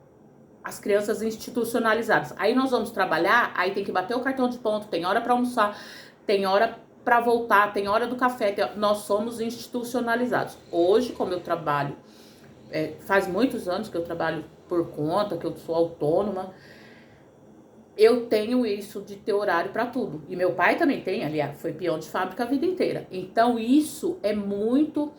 as crianças institucionalizadas. Aí nós vamos trabalhar, aí tem que bater o cartão de ponto, tem hora para almoçar, tem hora para voltar, tem hora do café. Nós somos institucionalizados. Hoje, como eu trabalho, faz muitos anos que eu trabalho por conta, que eu sou autônoma, eu tenho isso de ter horário para tudo. E meu pai também tem, aliás, foi peão de fábrica a vida inteira. Então isso é muito...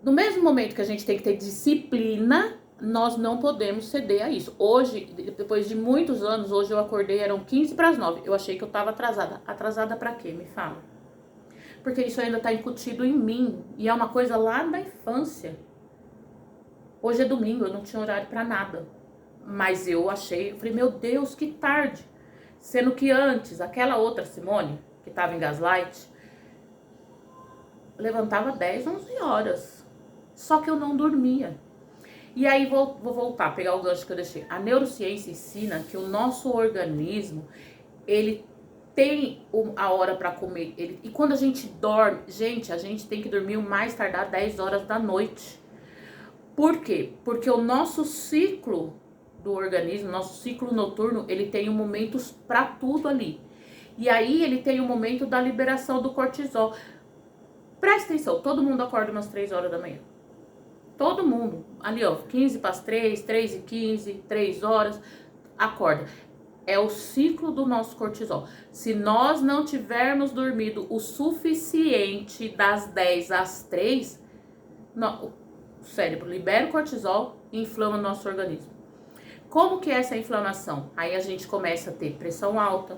no mesmo momento que a gente tem que ter disciplina, nós não podemos ceder a isso. Hoje, depois de muitos anos, hoje eu acordei, eram 8:45. Eu achei que eu estava atrasada. Atrasada para quê? Me fala. Porque isso ainda está incutido em mim. E é uma coisa lá da infância. Hoje é domingo, eu não tinha horário para nada. Mas eu falei, meu Deus, que tarde. Sendo que antes, aquela outra Simone, que estava em Gaslight, levantava 10, 11 horas. Só que eu não dormia. E aí vou voltar, pegar o gancho que eu deixei. A neurociência ensina que o nosso organismo, ele tem a hora para comer. E quando a gente dorme, gente, a gente tem que dormir o mais tardar 10 horas da noite. Por quê? Porque o nosso ciclo do organismo, nosso ciclo noturno, ele tem momentos para tudo ali. E aí ele tem o momento da liberação do cortisol. Presta atenção, todo mundo acorda umas 3 horas da manhã. Todo mundo. Ali, ó, 15 para as 3, 3:15, 3 horas, acorda. É o ciclo do nosso cortisol. Se nós não tivermos dormido o suficiente das 10 às 3, o cérebro libera o cortisol e inflama o nosso organismo. Como que é essa inflamação? Aí a gente começa a ter pressão alta,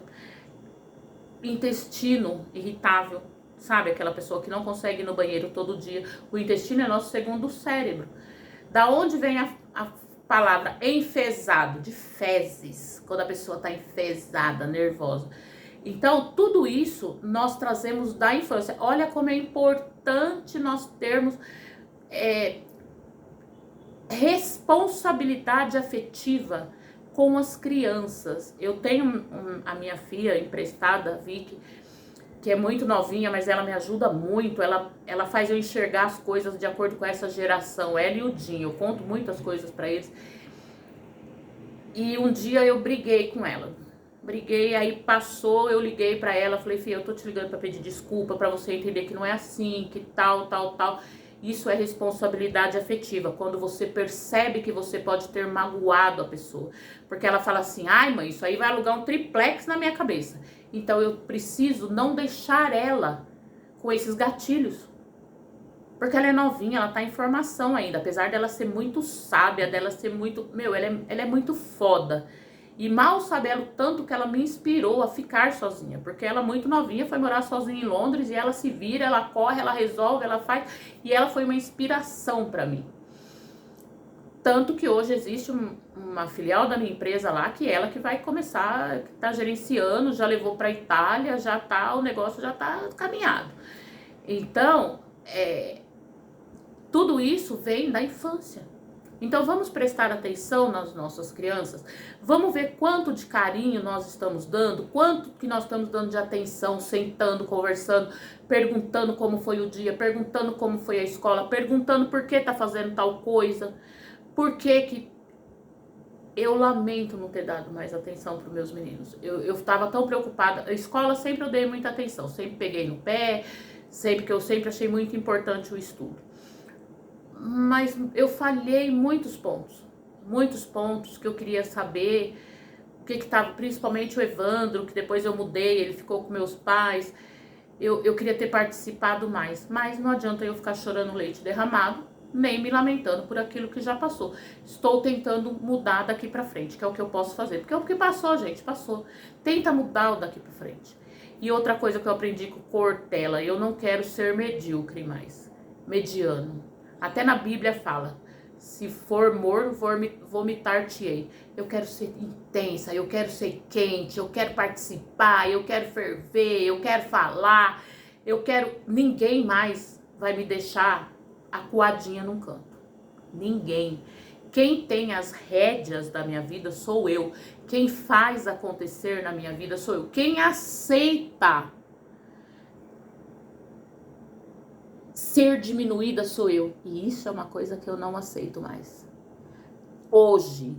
intestino irritável, sabe? Aquela pessoa que não consegue ir no banheiro todo dia. O intestino é nosso segundo cérebro. Da onde vem a palavra enfesado? De fezes, quando a pessoa está enfesada, nervosa. Então, tudo isso nós trazemos da infância. Olha como é importante nós termos responsabilidade afetiva com as crianças. Eu tenho a minha filha emprestada, a Vicky, que é muito novinha, mas ela me ajuda muito. Ela faz eu enxergar as coisas de acordo com essa geração. Ela e o Dinho, eu conto muitas coisas pra eles. E um dia eu briguei com ela. Briguei, aí passou, eu liguei pra ela, falei, filha, eu tô te ligando pra pedir desculpa, pra você entender que não é assim, que tal. Isso é responsabilidade afetiva, quando você percebe que você pode ter magoado a pessoa. Porque ela fala assim, ai mãe, isso aí vai alugar um triplex na minha cabeça. Então eu preciso não deixar ela com esses gatilhos. Porque ela é novinha, ela tá em formação ainda. Apesar dela ser muito sábia, dela ser muito... ela é muito foda. E mal sabe ela o tanto que ela me inspirou a ficar sozinha, porque ela muito novinha foi morar sozinha em Londres e ela se vira, ela corre, ela resolve, ela faz, e ela foi uma inspiração para mim. Tanto que hoje existe uma filial da minha empresa lá, que ela que vai começar, que tá gerenciando, já levou para Itália, já tá, o negócio já tá caminhado. Então, tudo isso vem da infância. Então vamos prestar atenção nas nossas crianças, vamos ver quanto de carinho nós estamos dando, quanto que nós estamos dando de atenção, sentando, conversando, perguntando como foi o dia, perguntando como foi a escola, perguntando por que tá fazendo tal coisa, por que eu lamento não ter dado mais atenção para os meus meninos. Eu estava tão preocupada, a escola sempre eu dei muita atenção, sempre peguei no pé, eu sempre achei muito importante o estudo. Mas eu falhei em muitos pontos que eu queria saber, o que estava, principalmente o Evandro, que depois eu mudei, ele ficou com meus pais, eu queria ter participado mais, mas não adianta eu ficar chorando leite derramado, nem me lamentando por aquilo que já passou. Estou tentando mudar daqui pra frente, que é o que eu posso fazer, porque é o que passou, gente, passou. Tenta mudar o daqui pra frente. E outra coisa que eu aprendi com Cortella, eu não quero ser medíocre mais, mediano. Até na Bíblia fala, se for morno, vomitar-te-ei. Eu quero ser intensa, eu quero ser quente, eu quero participar, eu quero ferver, eu quero falar, ninguém mais vai me deixar acuadinha num canto. Ninguém. Quem tem as rédeas da minha vida sou eu. Quem faz acontecer na minha vida sou eu. Quem aceita ser diminuída sou eu. E isso é uma coisa que eu não aceito mais. Hoje,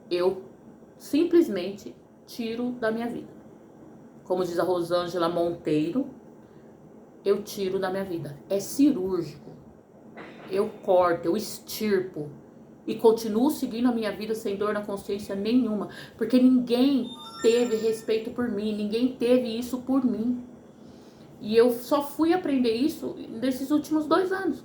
eu simplesmente tiro da minha vida. Como diz a Rosângela Monteiro, eu tiro da minha vida. É cirúrgico. Eu corto, eu extirpo. E continuo seguindo a minha vida sem dor na consciência nenhuma. Porque ninguém teve respeito por mim. Ninguém teve isso por mim. E eu só fui aprender isso nesses últimos 2 anos.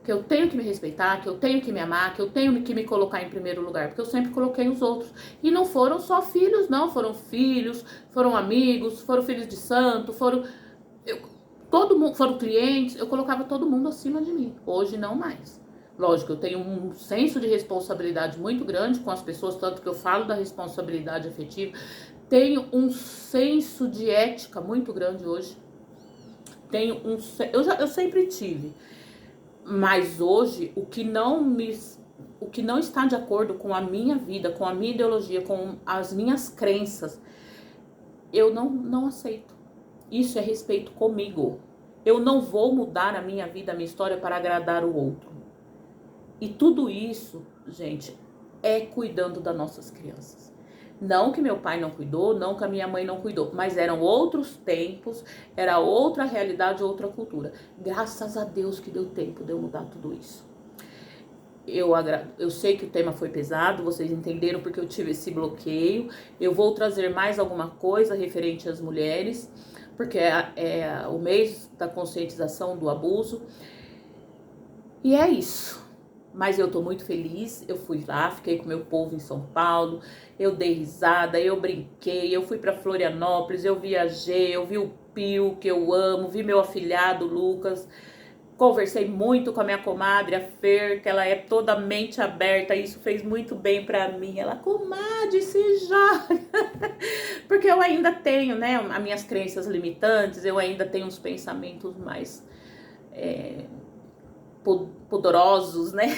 Que eu tenho que me respeitar, que eu tenho que me amar, que eu tenho que me colocar em primeiro lugar. Porque eu sempre coloquei os outros. E não foram só filhos, não. Foram filhos, foram amigos, foram filhos de santo, todo mundo, foram clientes. Eu colocava todo mundo acima de mim. Hoje não mais. Lógico, eu tenho um senso de responsabilidade muito grande com as pessoas, tanto que eu falo da responsabilidade afetiva. Tenho um senso de ética muito grande hoje. Eu sempre tive, mas hoje o que não está de acordo com a minha vida, com a minha ideologia, com as minhas crenças, eu não aceito. Isso é respeito comigo. Eu não vou mudar a minha vida, a minha história para agradar o outro. E tudo isso, gente, é cuidando das nossas crianças. Não que meu pai não cuidou, não que a minha mãe não cuidou, mas eram outros tempos, era outra realidade, outra cultura. Graças a Deus que deu tempo de eu mudar tudo isso. Eu sei que o tema foi pesado, vocês entenderam porque eu tive esse bloqueio. Eu vou trazer mais alguma coisa referente às mulheres, porque é o mês da conscientização do abuso. E é isso. Mas eu tô muito feliz, eu fui lá, fiquei com meu povo em São Paulo, eu dei risada, eu brinquei, eu fui pra Florianópolis, eu viajei, eu vi o Pio, que eu amo, vi meu afilhado Lucas, conversei muito com a minha comadre, a Fer, que ela é toda mente aberta, isso fez muito bem pra mim. Ela, comadre, se joga, porque eu ainda tenho, né, as minhas crenças limitantes, eu ainda tenho uns pensamentos mais poderosos, né?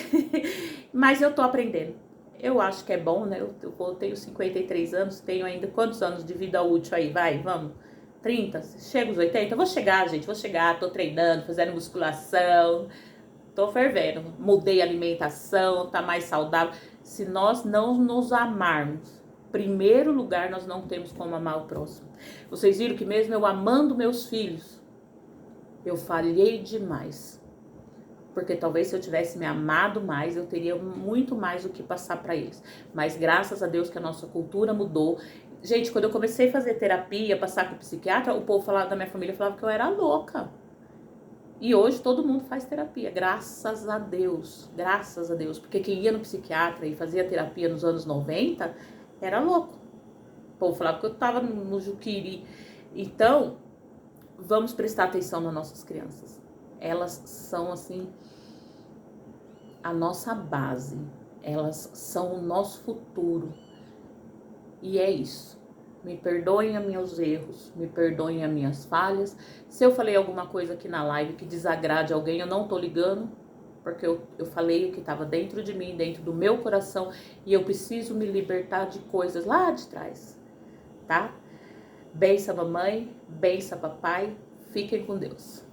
Mas eu tô aprendendo. Eu acho que é bom, né? Eu tenho 53 anos, tenho ainda quantos anos de vida útil aí? Vamos. 30? Chega os 80? Eu vou chegar, gente, tô treinando, fazendo musculação, tô fervendo. Mudei a alimentação, tá mais saudável. Se nós não nos amarmos, primeiro lugar, nós não temos como amar o próximo. Vocês viram que mesmo eu amando meus filhos, eu falhei demais. Porque talvez se eu tivesse me amado mais, eu teria muito mais o que passar para eles. Mas graças a Deus que a nossa cultura mudou. Gente, quando eu comecei a fazer terapia, passar com o psiquiatra, o povo da minha família falava que eu era louca. E hoje todo mundo faz terapia, graças a Deus. Porque quem ia no psiquiatra e fazia terapia nos anos 90, Era louco. O povo falava que eu tava no Juquiri. Então, vamos prestar atenção nas nossas crianças. Elas são, assim, a nossa base. Elas são o nosso futuro. E é isso. Me perdoem os meus erros, me perdoem as minhas falhas. Se eu falei alguma coisa aqui na live que desagrade alguém, eu não tô ligando, porque eu falei o que estava dentro de mim, dentro do meu coração, e eu preciso me libertar de coisas lá de trás, tá? Benção mamãe, benção papai, fiquem com Deus.